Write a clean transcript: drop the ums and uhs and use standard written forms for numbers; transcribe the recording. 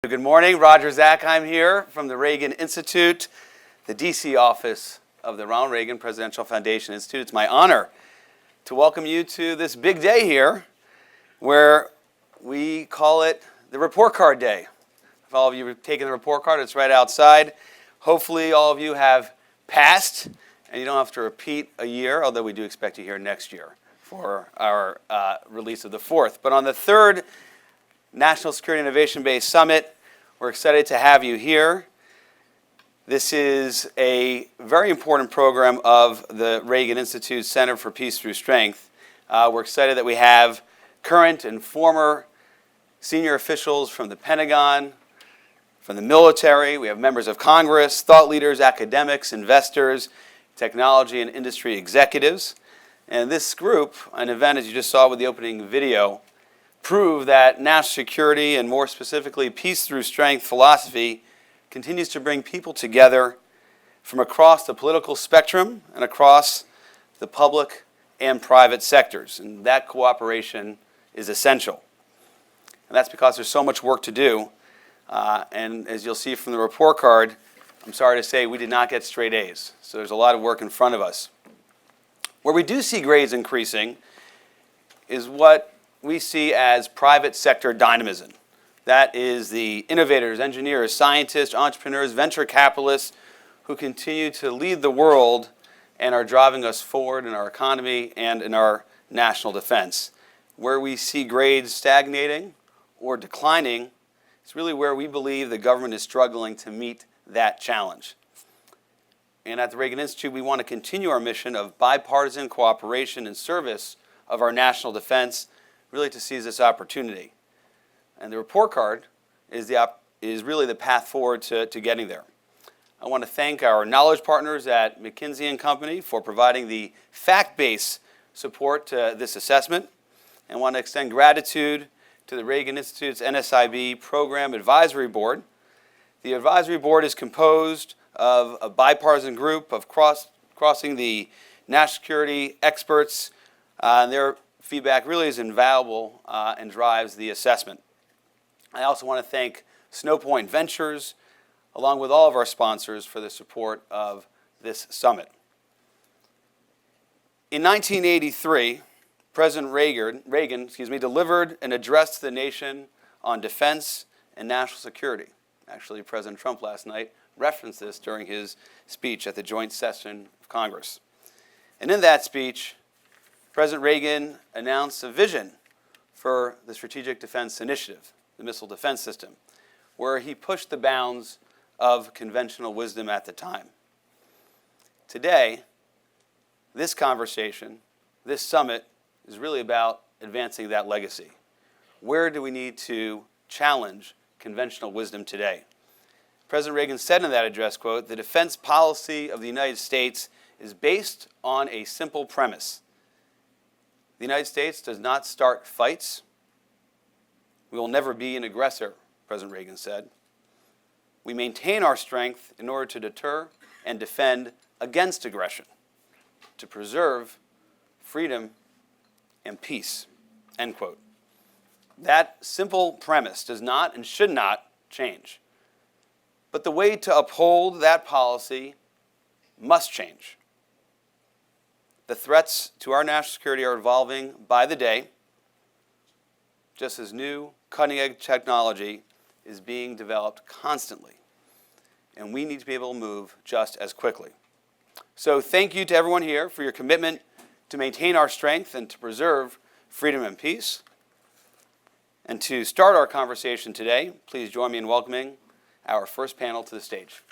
Good morning, Roger Zakheim here from the Reagan Institute, the DC office of the Ronald Reagan Presidential Foundation Institute. It's my honor to welcome you to this big day here where we call it the Report Card Day. If all of you have taken the report card, it's right outside. Hopefully all of you have passed and you don't have to repeat a year, although we do expect you here next year for our release of the fourth. But on the third National Security Innovation-Based Summit, we're excited to have you here. This is a very important program of the Reagan Institute Center for Peace Through Strength. We're excited that we have current and former senior officials from the Pentagon, from the military. We have members of Congress, thought leaders, academics, investors, technology and industry executives. And this group, an event as you just saw with the opening video, prove that national security, and more specifically peace through strength philosophy, continues to bring people together from across the political spectrum and across the public and private sectors. And that cooperation is essential. And that's because there's so much work to do. And as you'll see from the report card, I'm sorry to say we did not get straight A's. So there's a lot of work in front of us. Where we do see grades increasing is what we see as private sector dynamism. That is the innovators, engineers, scientists, entrepreneurs, venture capitalists who continue to lead the world and are driving us forward in our economy and in our national defense. Where we see grades stagnating or declining, it's really where we believe the government is struggling to meet that challenge. And at the Reagan Institute, we want to continue our mission of bipartisan cooperation in service of our national defense, really to seize this opportunity. And the report card is really the path forward to getting there. I want to thank our knowledge partners at McKinsey & Company for providing the fact-based support to this assessment, and want to extend gratitude to the Reagan Institute's NSIB Program Advisory Board. The advisory board is composed of a bipartisan group of crossing the national security experts, and their feedback really is invaluable and drives the assessment. I also want to thank Snowpoint Ventures, along with all of our sponsors, for the support of this summit. In 1983, President Reagan delivered an address to the nation on defense and national security. Actually, President Trump last night referenced this during his speech at the joint session of Congress. And in that speech, President Reagan announced a vision for the Strategic Defense Initiative, the missile defense system, where he pushed the bounds of conventional wisdom at the time. Today, this conversation, this summit, is really about advancing that legacy. Where do we need to challenge conventional wisdom today? President Reagan said in that address, quote, "The defense policy of the United States is based on a simple premise. The United States does not start fights. We will never be an aggressor," President Reagan said. "We maintain our strength in order to deter and defend against aggression, to preserve freedom and peace," end quote. That simple premise does not and should not change. But the way to uphold that policy must change. The threats to our national security are evolving by the day, just as new cutting-edge technology is being developed constantly. And we need to be able to move just as quickly. So thank you to everyone here for your commitment to maintain our strength and to preserve freedom and peace. And to start our conversation today, please join me in welcoming our first panel to the stage.